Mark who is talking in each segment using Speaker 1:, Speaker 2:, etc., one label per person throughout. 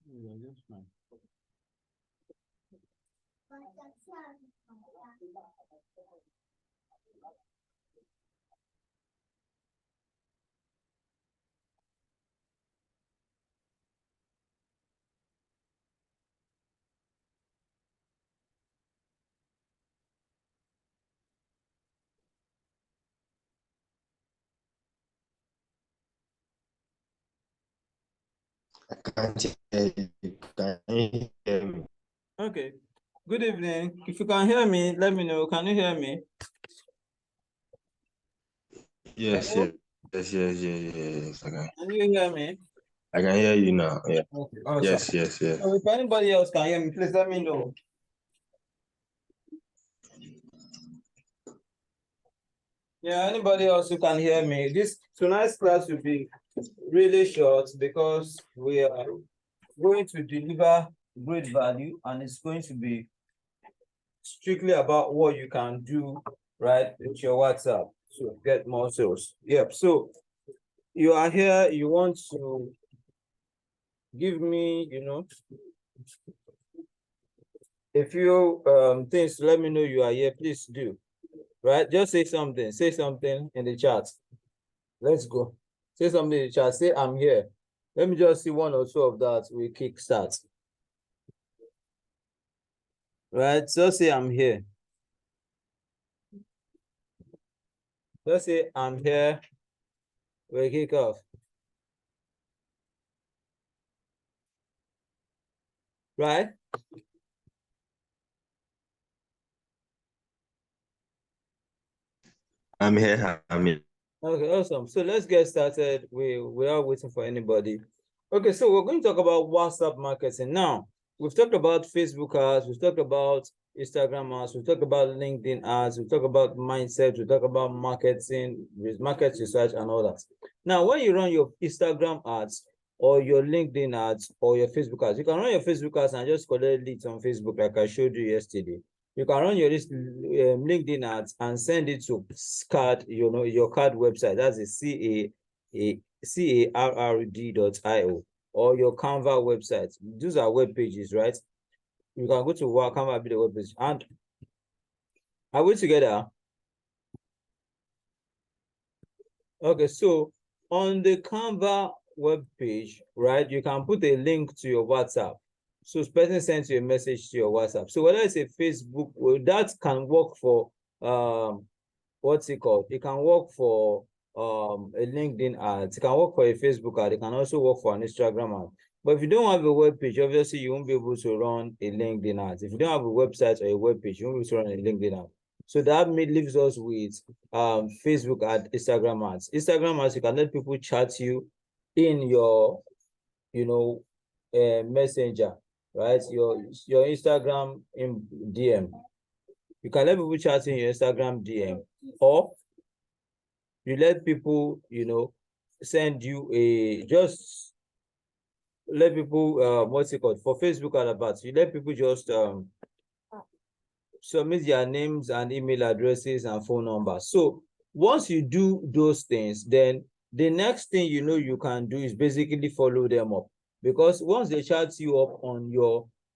Speaker 1: Yeah, just fine.
Speaker 2: Can't hear you. Can you hear me?
Speaker 1: Okay. Good evening. If you can hear me, let me know. Can you hear me?
Speaker 2: Yes,
Speaker 1: Hello?
Speaker 2: yes, yes.
Speaker 1: Can you hear me?
Speaker 2: I can hear you now. Yeah.
Speaker 1: Okay, awesome.
Speaker 2: Yes.
Speaker 1: So if anybody else can hear me, please let me know. Yeah, anybody else who can hear me. This tonight's class will be really short because we are going to deliver great value and it's going to be strictly about what you can do right with your WhatsApp to get more sales. Yep. So you are here, you want to give me, a few things to let me know you are here, please do. Right? Just say something in the chat. Let's go. Say something in the chat. Say I'm here. Let me just see one or two of that. We kick start. Right? So say I'm here. Just say I'm here. We kick off. Right?
Speaker 2: I'm here. I'm here.
Speaker 1: Okay, awesome. So let's get started. We are waiting for anybody. Okay, so we're going to talk about WhatsApp marketing. Now, we've talked about Facebook ads, we've talked about Instagram ads, we've talked about LinkedIn ads, we've talked about mindset, we talk about marketing, market research, and all that. Now, when you run your Instagram ads or your LinkedIn ads or your Facebook ads, you can run your Facebook ads and just collect leads on Facebook, like I showed you yesterday. You can run your LinkedIn ads and send it to CARD, your CARD website. That's CARRD.io or your Canva website. Those are web pages, right? You can go to Canva, be the web page. And are we together? Okay, so on the Canva web page, right, you can put a link to your WhatsApp. So person sends you a message to your WhatsApp. So whether it's a Facebook, well, that can work for what's it called? It can work for a LinkedIn ad, it can work for a Facebook ad, it can also work for an Instagram ad. But if you don't have a web page, obviously you won't be able to run a LinkedIn ad. If you don't have a website or a web page, you won't be able to run a LinkedIn ad. So that leaves us with Facebook ad, Instagram ads. Instagram ads, you can let people chat you in your, messenger, right? Your Instagram in DM. You can let people chat in your Instagram DM, or you let people, send you just let people what's it called for Facebook adverts. You let people just submit their names and email addresses and phone numbers. So once you do those things, then the next thing you can do is basically follow them up, because once they chat you up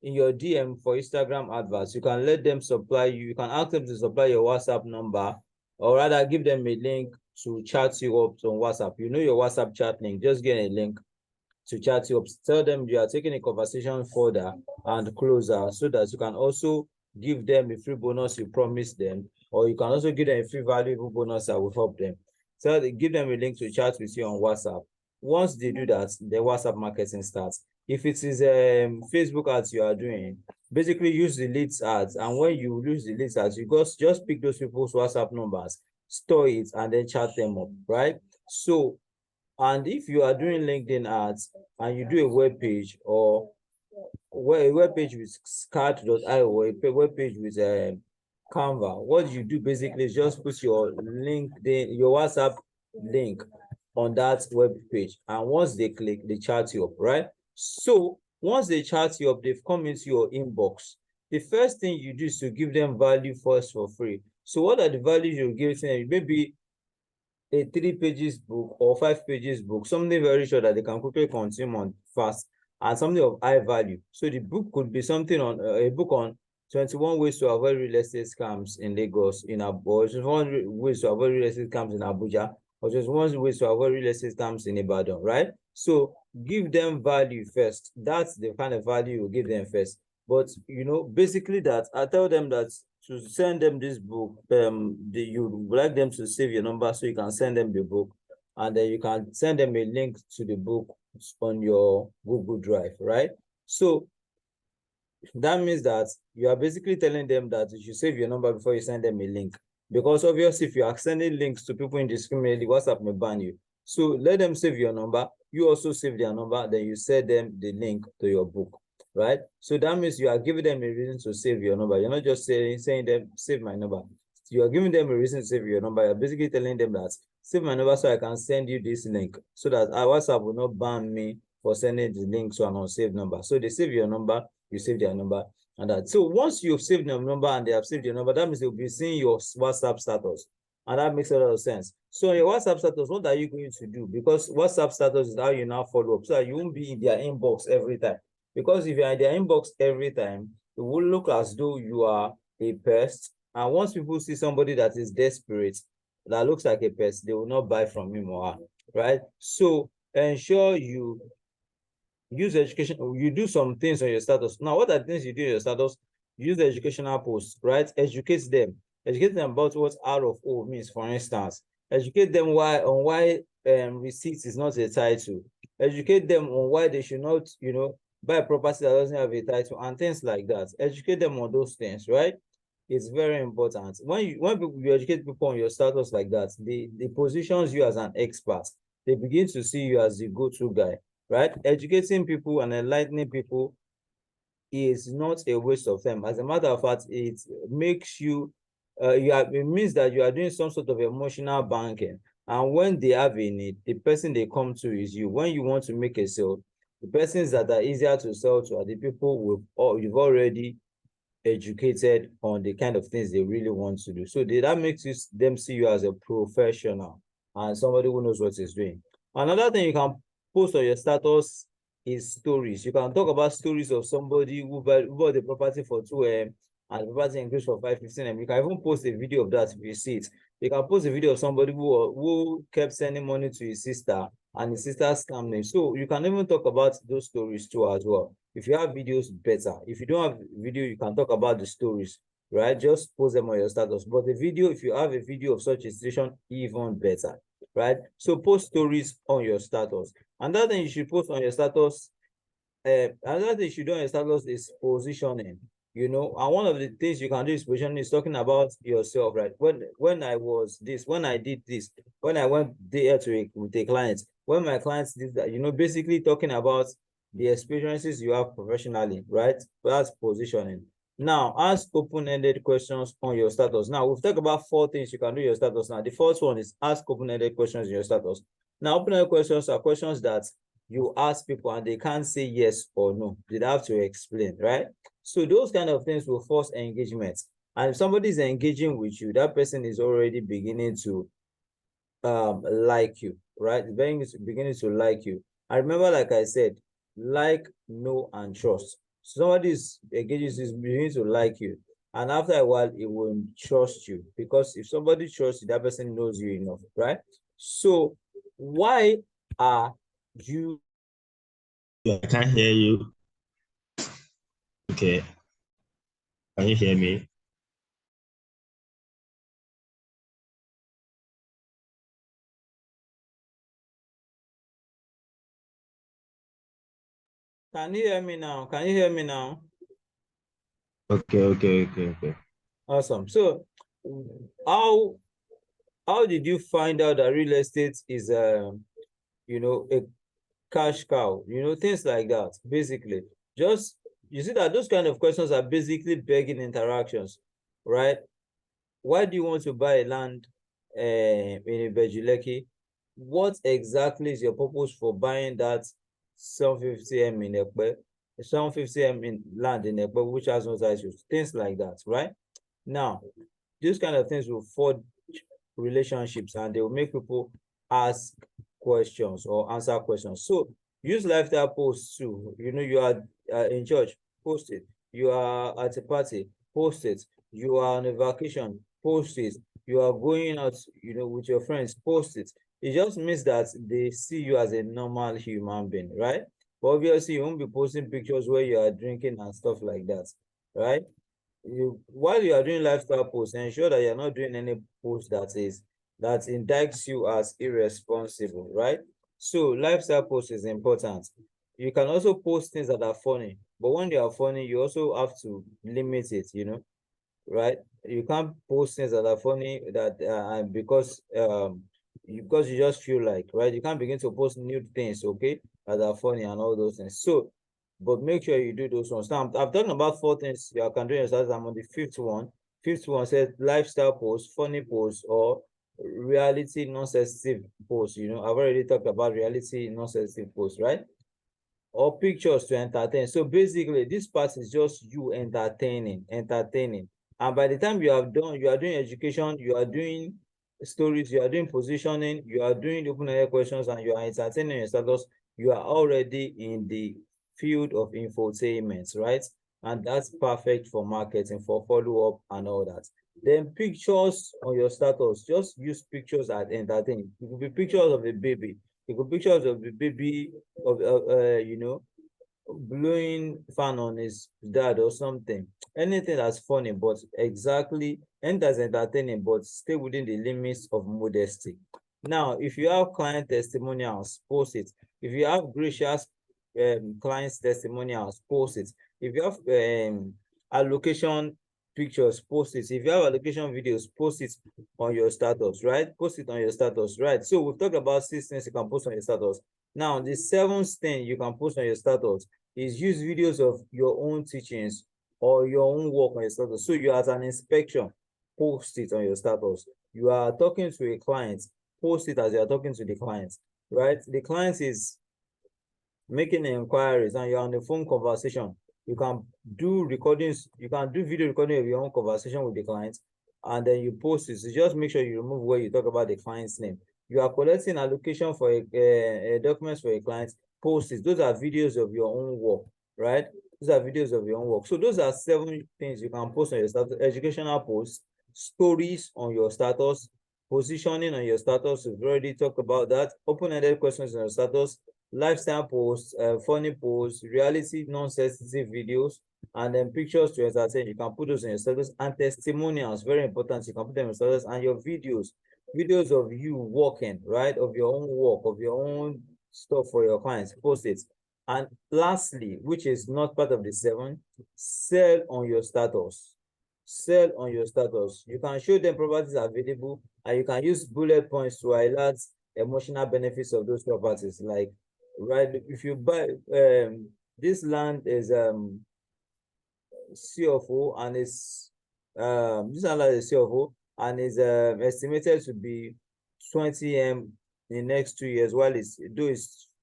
Speaker 1: in your DM for Instagram adverts, you can let them supply you can ask them to supply your WhatsApp number, or rather give them a link to chat you up on WhatsApp. Your WhatsApp chat link, just get a link to chat you up. Tell them you are taking a conversation further and closer, so that you can also give them a free bonus you promised them, or you can also give them a free valuable bonus that will help them. So they give them a link to chat with you on WhatsApp. Once they do that, the WhatsApp marketing starts. If it is Facebook ads you are doing, basically use the leads ads. And when you use the leads ads, you just pick those people's WhatsApp numbers, store it, and then chat them up, right? So, and if you are doing LinkedIn ads and you do a web page, or a web page with Scart.io, or a web page with Canva, what you do basically is just put your LinkedIn, your WhatsApp link on that web page. And once they click, they chat you up, right? So once they chat you up, they've come into your inbox. The first thing you do is to give them value first for free. So what are the values you give them? Maybe a 3 pages book or 5 pages book, something very short that they can quickly consume on fast, and something of high value. So the book could be something on a book on 21 ways to avoid real estate scams in Lagos, or 21 ways to avoid real estate scams in Abuja, or 21 ways to avoid real estate scams in Ibadan, right? So give them value first. That's the kind of value you give them first. But basically that I tell them that to send them this book, you would like them to save your number so you can send them the book, and then you can send them a link to the book on your Google Drive, right? So that means that you are basically telling them that you should save your number before you send them a link. Because obviously, if you are sending links to people indiscriminately, WhatsApp may ban you. So let them save your number. You also save their number, then you send them the link to your book, right? So that means you are giving them a reason to save your number. You're not just saying them, save my number. You are giving them a reason to save your number. You're basically telling them that, save my number so I can send you this link, so that WhatsApp will not ban me for sending the link to an unsaved number. So they save your number, you save their number, and that. So once you've saved their number and they have saved your number, that means they'll be seeing your WhatsApp status. And that makes a lot of sense. So your WhatsApp status, what are you going to do? Because WhatsApp status is how you now follow up, so that you won't be in their inbox every time. Because if you're in their inbox every time, it will look as though you are a pest. And once people see somebody that is desperate, that looks like a pest, they will not buy from him or her, right? So ensure you use education, you do some things on your status. Now, what are the things you do on your status? Use the educational posts, right? Educate them about what R of O means, for instance. Educate them on why receipts is not a title. Educate them on why they should not, buy a property that doesn't have a title, and things like that. Educate them on those things, right? It's very important. When you educate people on your status like that, they positions you as an expert. They begin to see you as the go-to guy, right? Educating people and enlightening people is not a waste of time. As a matter of fact, it makes you, it means that you are doing some sort of emotional banking. And when they have a need, the person they come to is you. When you want to make a sale, the persons that are easier to sell to are the people you've already educated on the kind of things they really want to do. So that makes them see you as a professional and somebody who knows what he's doing. Another thing you can post on your status is stories. You can talk about stories of somebody who bought the property for 2M and the property increased for 515M. You can even post a video of that if you see it. You can post a video of somebody who kept sending money to his sister and his sister scammed him. So you can even talk about those stories too as well. If you have videos, better. If you don't have video, you can talk about the stories, right? Just post them on your status. But the video, if you have a video of such a situation, even better, right? So post stories on your status. Another thing you should post on your status, another thing you should do on your status is positioning. And one of the things you can do is positioning, is talking about yourself, right? When I was this, when I did this, when I went there with a client, when my clients did that, basically talking about the experiences you have professionally, right? That's positioning. Now, ask open-ended questions on your status. Now, we've talked about 4 things you can do in your status. Now, the first one is ask open-ended questions in your status. Now, open-ended questions are questions that you ask people and they can't say yes or no. They have to explain, right? So those kind of things will force engagement. And if somebody is engaging with you, that person is already beginning to like you, right? Beginning to like you. I remember, like I said, like, know, and trust. Somebody is beginning to like you, and after a while, it will trust you, because if somebody trusts you, that person knows you enough, right? So why are you?
Speaker 2: I can't hear you. Okay. Can you hear me?
Speaker 1: Can you hear me now? Can you hear me now?
Speaker 2: Okay.
Speaker 1: Awesome. So how did you find out that real estate is a cash cow? Things like that. Basically, just you see that those kind of questions are basically begging interactions, right? Why do you want to buy a land in Ibejuleki? What exactly is your purpose for buying that 750M in Ekpe, 750M in land in Ekpe, which has no title? Things like that, right? Now, these kind of things will forge relationships, and they will make people ask questions or answer questions. So use lifestyle posts too. You know, you are in church, post it. You are at a party, post it. You are on a vacation, post it. You are going out, you know, with your friends, post it. It just means that they see you as a normal human being, right? But obviously, you won't be posting pictures where you are drinking and stuff like that, right? While you are doing lifestyle posts, ensure that you're not doing any post that indicts you as irresponsible, right? So lifestyle post is important. You can also post things that are funny, but when they are funny, you also have to limit it, you know, right? You can't post things that are funny that because you just feel like, right? You can't begin to post new things, okay, that are funny and all those things. So, but make sure you do those ones. Now, I'm talking about 4 things you can do yourself. I'm on the fifth one. Fifth one says lifestyle posts, funny posts, or reality non-sensitive posts. You know, I've already talked about reality non-sensitive posts, right? Or pictures to entertain. So basically, this part is just you entertaining. And by the time you have done, you are doing education, you are doing stories, you are doing positioning, you are doing open-ended questions, and you are entertaining your status, you are already in the field of infotainment, right? And that's perfect for marketing, for follow-up and all that. Then pictures on your status, just use pictures as entertaining. It could be pictures of a baby. It could be pictures of the baby of you know, blowing fan on his dad or something. Anything that's funny, but exactly, and that's entertaining, but stay within the limits of modesty. Now, if you have client testimonials, post it. If you have gracious clients testimonials, post it. If you have allocation pictures, post it. If you have allocation videos, post it on your status, right? Post it on your status, right? So we've talked about 6 things you can post on your status. Now, the 7th thing you can post on your status is use videos of your own teachings or your own work on your status. So you are at an inspection, post it on your status. You are talking to a client, post it as you are talking to the client, right? The client is making inquiries and you're on the phone conversation. You can do recordings, you can do video recording of your own conversation with the client, and then you post it. So just make sure you remove where you talk about the client's name. You are collecting allocation for a documents for a client, post it. Those are videos of your own work, right? Those are videos of your own work. So those are 7 things you can post on your status: educational posts, stories on your status, positioning on your status. We've already talked about that. Open-ended questions on your status, lifestyle posts, funny posts, reality non-sensitive videos, and then pictures to entertain. You can put those in your status, and testimonials, very important. You can put them in status, and your videos of you working, right? Of your own work, of your own stuff for your clients, post it. And lastly, which is not part of the 7, sell on your status. Sell on your status. You can show them properties available, and you can use bullet points to highlight emotional benefits of those properties. Like, right, if you buy this land is CFO, and it's this land is CFO, and is estimated to be 20M in the next 2 years, while it's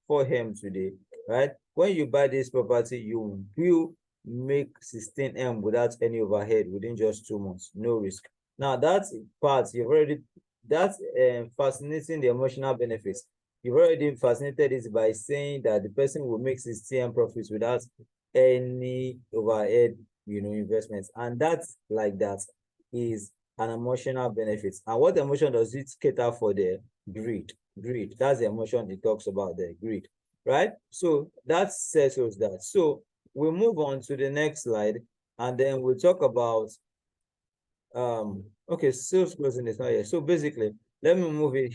Speaker 1: 4M today, right? When you buy this property, you will make 16M without any overhead within just 2 months, no risk. Now that part you've already, that's fascinating, the emotional benefits. You've already fascinated it by saying that the person will make 16M profits without any overhead, you know, investments. And that's like that is an emotional benefit. And what emotion does it cater for there? Greed. Greed. That's the emotion it talks about there. Greed. Right? So that settles that. So we'll move on to the next slide, and then we'll talk about okay, sales closing is not here. So basically, let me move it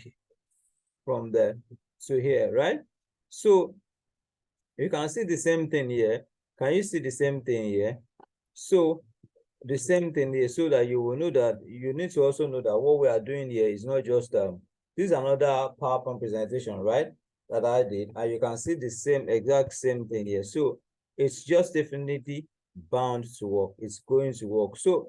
Speaker 1: from there to here, right? So you can see the same thing here. Can you see the same thing here? So the same thing here, so that you will know that you need to also know that what we are doing here is not just this is another PowerPoint presentation, right? That I did, and you can see the exact same thing here. So it's just definitely bound to work. It's going to work. So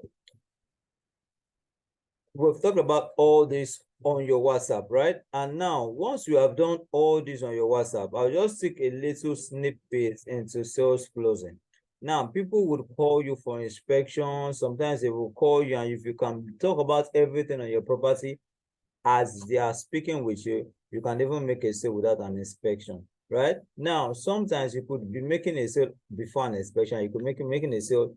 Speaker 1: we've talked about all this on your WhatsApp, right? And now, once you have done all this on your WhatsApp, I'll just take a little snippet into sales closing. Now, people would call you for inspection. Sometimes they will call you, and if you can talk about everything on your property, as they are speaking with you, you can even make a sale without an inspection, right? Now, sometimes you could be making a sale before an inspection. You could making a sale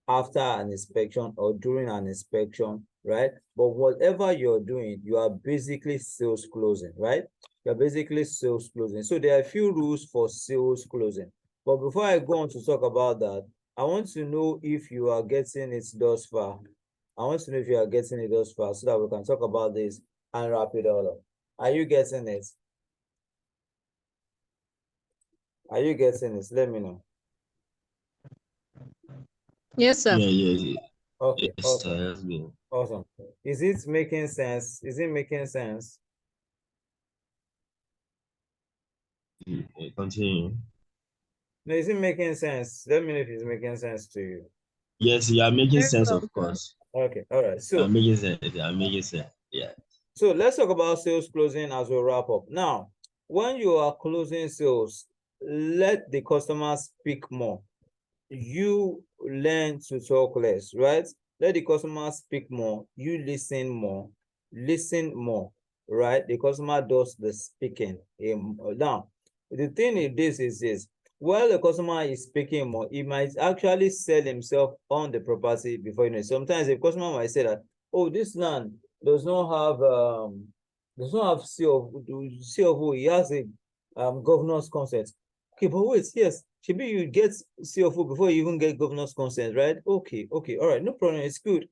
Speaker 1: after an inspection or during an inspection, right? But whatever you're doing, you are basically sales closing, right? You're basically sales closing. So there are a few rules for sales closing. But before I go on to talk about that, I want to know if you are getting it thus far. I want to know if you are getting it thus far so that we can talk about this and wrap it all up. Are you getting it? Are you getting it? Let me know.
Speaker 3: Yes, sir.
Speaker 2: Yeah.
Speaker 1: Okay,
Speaker 2: Yes,
Speaker 1: awesome.
Speaker 2: sir. Let's go.
Speaker 1: Awesome. Is it making sense? Is it making sense?
Speaker 2: Continue.
Speaker 1: No, is it making sense? Let me know if it's making sense to you.
Speaker 2: Yes, you are making
Speaker 3: Very
Speaker 2: sense,
Speaker 3: well,
Speaker 2: of
Speaker 3: sir.
Speaker 2: course.
Speaker 1: Okay, all right.
Speaker 2: You are making sense. You are making sense. Yeah.
Speaker 1: So let's talk about sales closing as we wrap up. Now, when you are closing sales, let the customer speak more. You learn to talk less, right? Let the customer speak more. You listen more. Listen more, right? The customer does the speaking. Now, the thing in this is this. While the customer is speaking more, he might actually sell himself on the property before you know it. Sometimes the customer might say that, oh, this land does not have C of O. He has a governor's consent. Okay, but wait, yes, maybe you get CFO before you even get governor's consent, right? Okay, all right, no problem, it's good.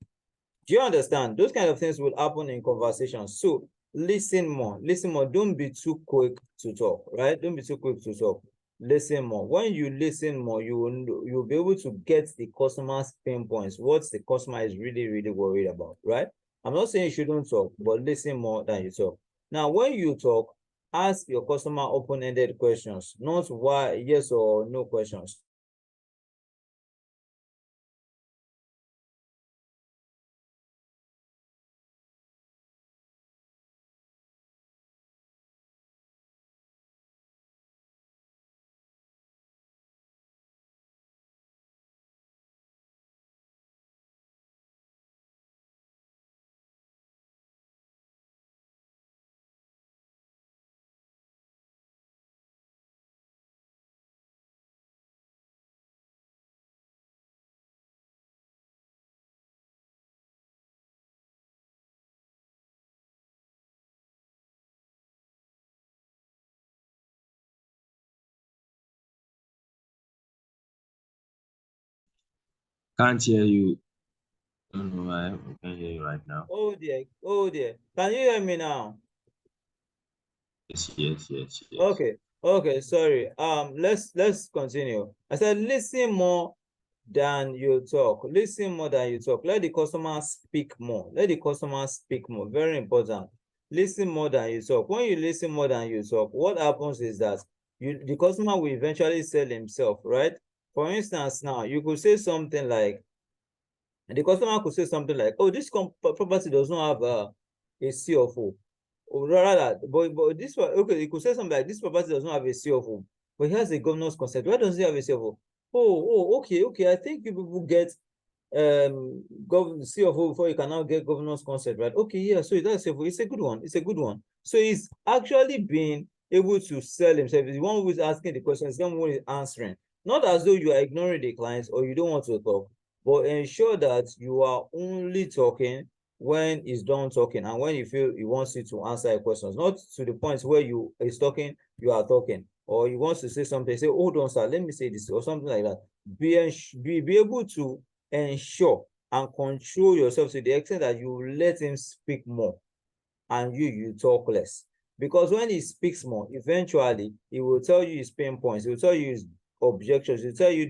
Speaker 1: Do you understand? Those kind of things will happen in conversations. So listen more, don't be too quick to talk, right? Don't be too quick to talk. Listen more. When you listen more, you'll be able to get the customer's pain points, what the customer is really, really worried about, right? I'm not saying you shouldn't talk, but listen more than you talk. Now, when you talk, ask your customer open-ended questions, not why, yes or no questions.
Speaker 2: Can't hear you. I don't know why I can't hear you right now.
Speaker 1: Oh dear, oh dear. Can you hear me now?
Speaker 2: Yes.
Speaker 1: Okay, sorry. Let's continue. I said listen more than you talk. Listen more than you talk. Let the customer speak more. Let the customer speak more. Very important. Listen more than you talk. When you listen more than you talk, what happens is that the customer will eventually sell himself, right? For instance, now you could say something like, the customer could say something like, oh, this property does not have a CFO. Or rather, but this one, okay, you could say something like, this property does not have a CFO, but it has a governor's consent. Why does it have a CFO? Okay. I think you people get CFO before you can now get governor's consent, right? Okay, yeah, so that's CFO. It's a good one. It's a good one. So he's actually being able to sell himself. He's the one who is asking the questions, the one who is answering. Not as though you are ignoring the clients or you don't want to talk, but ensure that you are only talking when he's done talking and when you feel he wants you to answer your questions, not to the point where he's talking, you are talking, or he wants to say something, say, hold on, sir, let me say this, or something like that. Be able to ensure and control yourself to the extent that you let him speak more and you talk less. Because when he speaks more, eventually he will tell you his pain points, he will tell you his objections, he'll tell you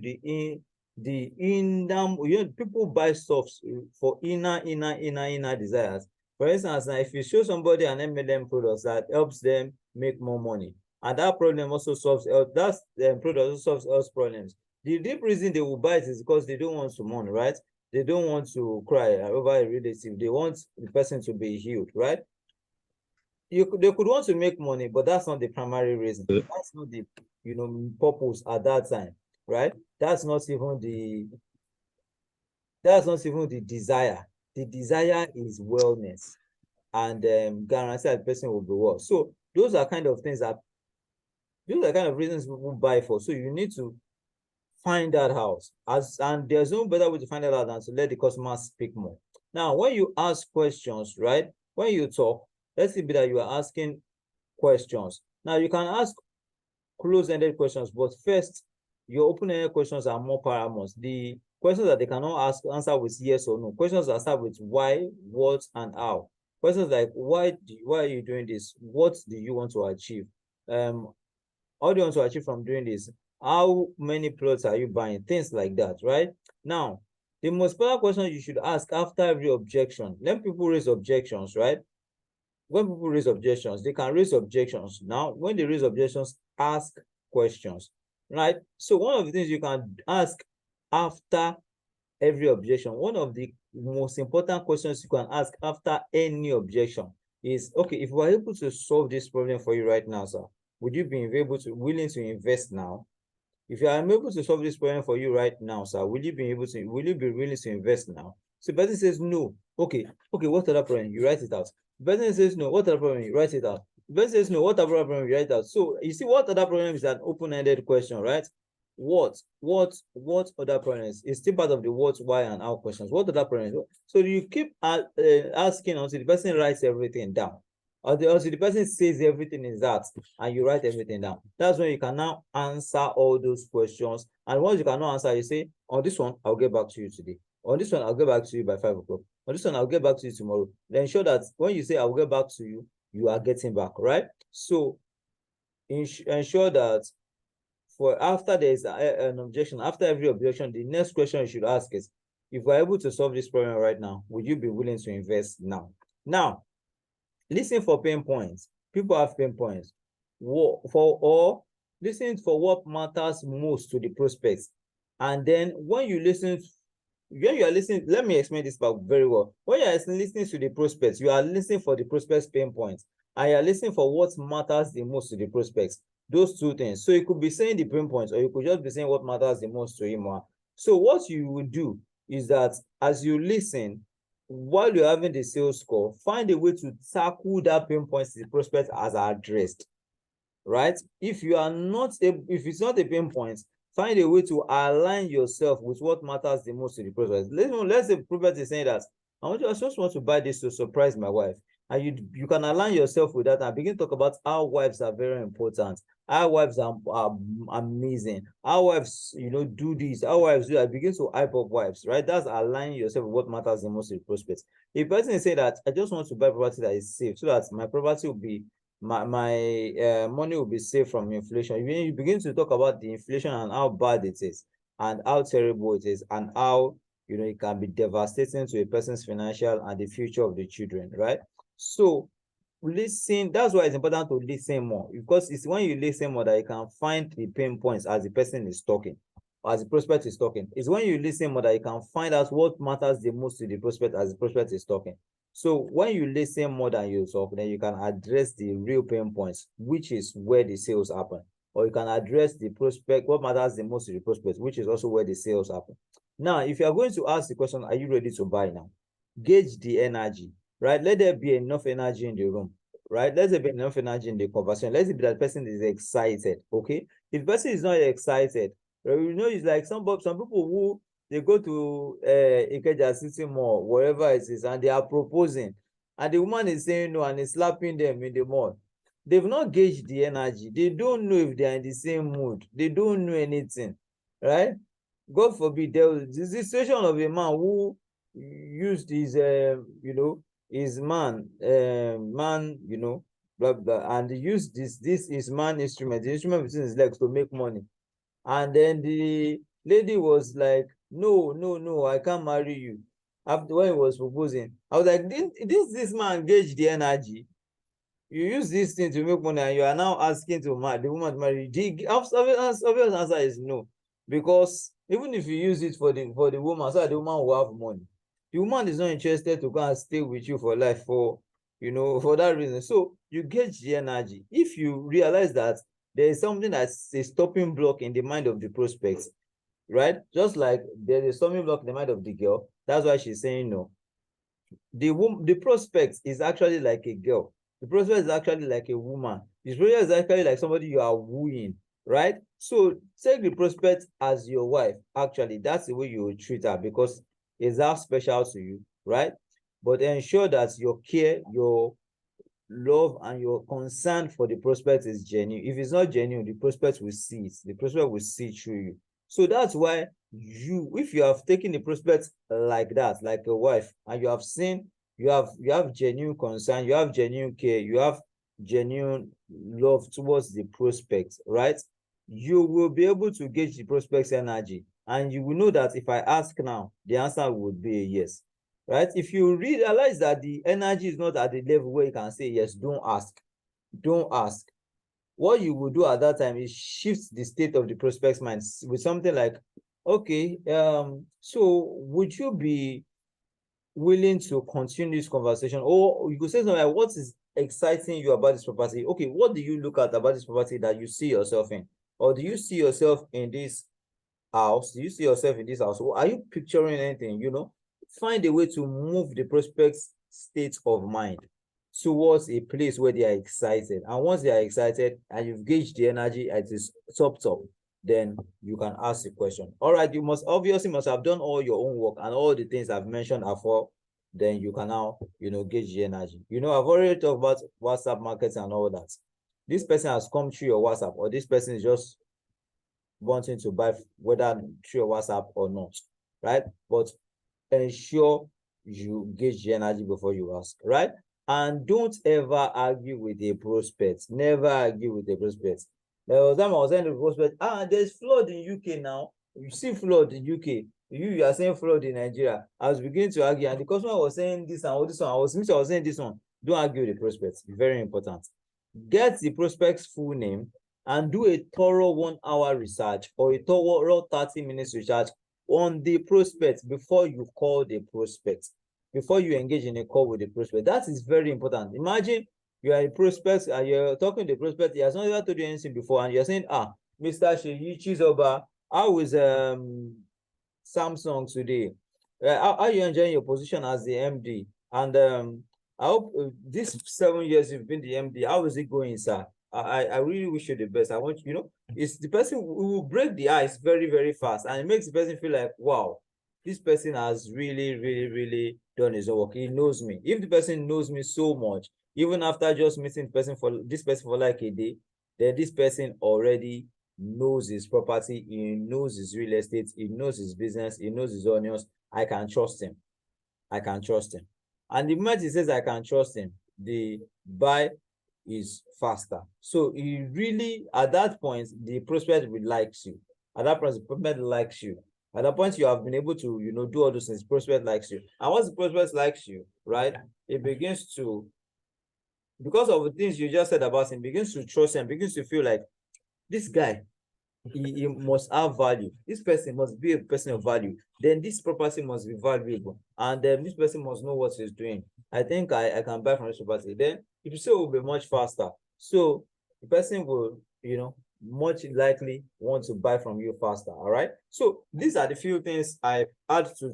Speaker 1: people buy stuff for inner desires. For instance, now if you show somebody an MLM product that helps them make more money, and that problem also solves that product also solves health problems, the deep reason they will buy it is because they don't want to mourn, right? They don't want to cry over a relative. They want the person to be healed, right? They could want to make money, but that's not the primary reason. That's not the purpose at that time, right? That's not even the desire. The desire is wellness. and guarantee that the person will be well. So those are kind of things that, those are kind of reasons people buy for. So you need to find that out, and there's no better way to find that out than to let the customer speak more. Now, when you ask questions, right? When you talk, let's say that you are asking questions. Now you can ask close-ended questions, but first, your open-ended questions are more paramount. The questions that they cannot answer with yes or no. Questions that start with why, what, and how. Questions like why are you doing this? What do you want to achieve? How do you want to achieve from doing this? How many plots are you buying? Things like that, right? Now, the most popular question you should ask after every objection. When people raise objections, right? When people raise objections, they can raise objections. Now, when they raise objections, ask questions, right? So one of the things you can ask after every objection, one of the most important questions you can ask after any objection is, okay, if we're able to solve this problem for you right now, sir, would you be willing to invest now? If I am able to solve this problem for you right now, sir, will you be willing to invest now? So the person says no. Okay, what other problem? You write it out. The person says no, what other problem? You write it out. The person says no, what other problem? You write it out. So you see, what other problem is an open-ended question, right? What other problems? It's still part of the what, why, and how questions. What other problems? So you keep asking until the person writes everything down. Until the person says everything is that, and you write everything down. That's when you can now answer all those questions. And once you cannot answer, you say, on this one, I'll get back to you today. On this one, I'll get back to you by 5 o'clock. On this one, I'll get back to you tomorrow. Then ensure that when you say I'll get back to you, you are getting back, right? So ensure that for after there is an objection, after every objection, the next question you should ask is, if we're able to solve this problem right now, would you be willing to invest now? Now, listen for pain points. People have pain points. Listen for what matters most to the prospects. And then when you are listening, let me explain this part very well. When you are listening to the prospects, you are listening for the prospects' pain points, and you are listening for what matters the most to the prospects. Those two things. So you could be saying the pain points, or you could just be saying what matters the most to him. So what you would do is that as you listen, while you're having the sales call, find a way to tackle that pain points the prospect as addressed, right? If it's not a pain point, find a way to align yourself with what matters the most to the prospect. Let's say the prospect is saying that I just want to buy this to surprise my wife, and you can align yourself with that and begin to talk about how wives are very important. Our wives are amazing. Our wives, do this. Our wives do that. Begin to hype up wives, right? That's aligning yourself with what matters the most to the prospects. If a person say that I just want to buy property that is safe, so that my property will be my money will be safe from inflation. You begin to talk about the inflation and how bad it is, and how terrible it is, and how it can be devastating to a person's financial and the future of the children, right? So listen, that's why it's important to listen more, because it's when you listen more that you can find the pain points as the person is talking, or as the prospect is talking. It's when you listen more that you can find out what matters the most to the prospect as the prospect is talking. So when you listen more than you talk, then you can address the real pain points, which is where the sales happen. Or you can address the prospect, what matters the most to the prospect, which is also where the sales happen. Now, if you are going to ask the question, are you ready to buy now? Gauge the energy, right? Let there be enough energy in the room, right? Let there be enough energy in the conversation. Let's see that person is excited, okay? If the person is not excited, it's like some people who they go to Ikeja City Mall, wherever it is, and they are proposing, and the woman is saying no and is slapping them in the mall. They've not gauged the energy. They don't know if they are in the same mood. They don't know anything, right? God forbid, there was the situation of a man who used his, his blah blah, and he used this his man instrument, the instrument between his legs, to make money. And then the lady was like, no, I can't marry you. After when he was proposing, I was like, this man gauge the energy? You use this thing to make money, and you are now asking the woman to marry you. The obvious answer is no, because even if you use it for the woman, so that the woman will have money, the woman is not interested to go and stay with you for life for that reason. So you gauge the energy. If you realize that there is something that's a stopping block in the mind of the prospects, right? Just like there's a stumbling block in the mind of the girl, that's why she's saying no. the prospect is actually like a girl. The prospect is actually like a woman. The prospect is actually like somebody you are wooing, right? So take the prospect as your wife. Actually, that's the way you will treat her because it's that special to you, right? But ensure that your care, your love, and your concern for the prospect is genuine. If it's not genuine, the prospect will see it. The prospect will see through you. So that's why if you have taken the prospect like that, like a wife, and you have seen, you have genuine concern, you have genuine care, you have genuine love towards the prospect, right? You will be able to gauge the prospect's energy, and you will know that if I ask now, the answer would be a yes, right? If you realize that the energy is not at the level where you can say yes, don't ask. Don't ask. What you will do at that time is shift the state of the prospect's mind with something like, okay, so would you be willing to continue this conversation? Or you could say something like, what is exciting you about this property? Okay, what do you look at about this property that you see yourself in? Or do you see yourself in this house? Do you see yourself in this house? Or are you picturing anything? Find a way to move the prospect's state of mind towards a place where they are excited. And once they are excited and you've gauged the energy at its top, then you can ask the question. All right, you must have done all your own work and all the things I've mentioned before. Then you can now, gauge the energy. I've already talked about WhatsApp marketing and all that. This person has come through your WhatsApp, or this person is just wanting to buy, whether through your WhatsApp or not, right? But ensure you gauge the energy before you ask, right? And don't ever argue with a prospect. Never argue with a prospect. There was time I was saying to the prospect, there's flood in UK now. You see flood in UK. You are saying flood in Nigeria. I was beginning to argue, and the customer was saying this and this one. I was saying this one. Don't argue with the prospect. Very important. Get the prospect's full name and do a thorough 1 hour research or a thorough 30 minutes research on the prospect before you call the prospect, before you engage in a call with the prospect. That is very important. Imagine you are a prospect and you're talking to the prospect, he has not ever told you anything before, and you're saying, Mr. Sheyi Chizoba, how is Samsung today? How are you enjoying your position as the MD? And I hope this 7 years you've been the MD, how is it going, sir? I really wish you the best. I want it's the person who will break the ice very, very fast, and it makes the person feel like, wow, this person has really, really, really done his work. He knows me. If the person knows me so much, even after just meeting this person for like a day, then this person already knows his property, he knows his real estate, he knows his business, he knows his onions. I can trust him. I can trust him. And the moment he says I can trust him, the buy is faster. So he really, at that point, the prospect will likes you. At that point, the prospect likes you. At that point, you have been able to, do all those things. Prospect likes you. And once the prospect likes you, right, it begins to, because of the things you just said about him, begins to trust him, begins to feel like this guy, he must have value. This person must be a person of value. Then this property must be valuable. And then this person must know what he's doing. I think I can buy from this property. Then if you say it will be much faster. So the person will, much likely want to buy from you faster. All right. So these are the few things I had to,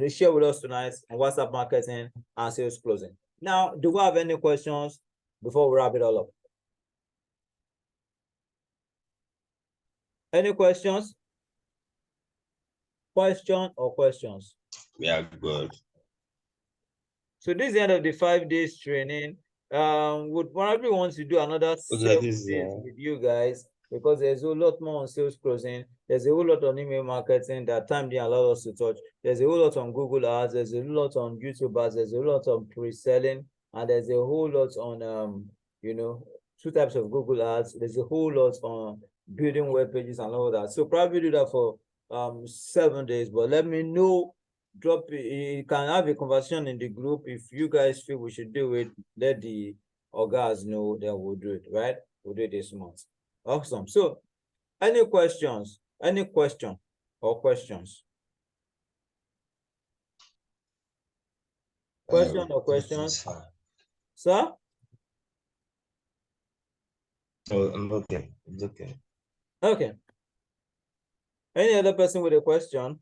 Speaker 1: share with us tonight on WhatsApp marketing and sales closing. Now, do we have any questions before we wrap it all up? Any questions? Question or questions?
Speaker 2: We are good.
Speaker 1: So this is the end of the 5 days training. Would probably want to do another 7 days with you guys, because there's a lot more on sales closing. There's a whole lot on email marketing that time didn't allow us to touch. There's a whole lot on Google Ads. There's a whole lot on YouTube Ads. There's a whole lot on pre-selling, and there's a whole lot on 2 types of Google Ads. There's a whole lot on building web pages and all that. So probably do that for 7 days. But let me know. You can have a conversation in the group. If you guys feel we should do it, let the guys know, then we'll do it, right? We'll do it this month. Awesome. So any questions? Any question or questions? Question or questions? Sir?
Speaker 2: Oh, I'm okay. It's okay.
Speaker 1: Okay. Any other person with a question?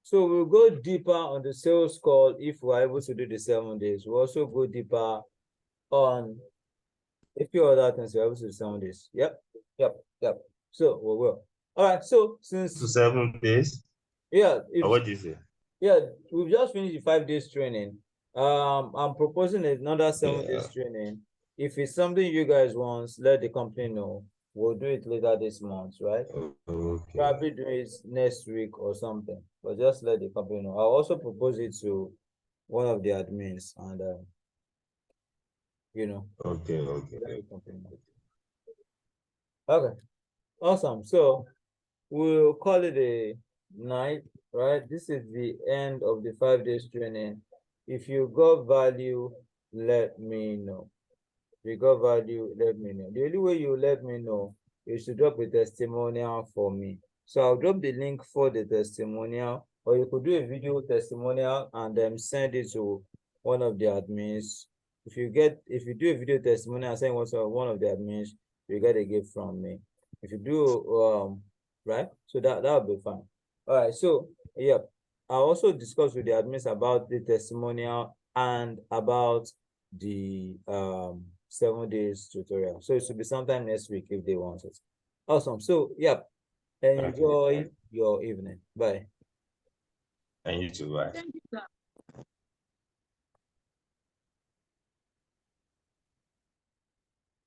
Speaker 1: So we'll go deeper on the sales call if we're able to do the 7 days. We'll also go deeper on a few other things we're able to do 7 days. Yep. So we will. All right. So
Speaker 2: To
Speaker 1: since
Speaker 2: 7 days?
Speaker 1: yeah,
Speaker 2: Or what do you say?
Speaker 1: yeah, we've just finished the 5 days training. I'm proposing another 7
Speaker 2: Yeah.
Speaker 1: days training. If it's something you guys want, let the company know. We'll do it later this month, right?
Speaker 2: Okay.
Speaker 1: Probably do it next week or something, but just let the company know. I'll also propose it to one of the admins and you know,
Speaker 2: Okay.
Speaker 1: let the company know. Okay, awesome. So we'll call it a night, right? This is the end of the 5 days training. If you got value, let me know. If you got value, let me know. The only way you let me know is to drop a testimonial for me. So I'll drop the link for the testimonial, or you could do a video testimonial and then send it to one of the admins. If you do a video testimonial and send it to one of the admins, you get a gift from me. If you do right, so that'll be fine. All right, so yeah, I'll also discuss with the admins about the testimonial and about the 7 days tutorial. So it should be sometime next week if they want it. Awesome. So yeah, enjoy your evening. Bye.
Speaker 2: And you too, bye.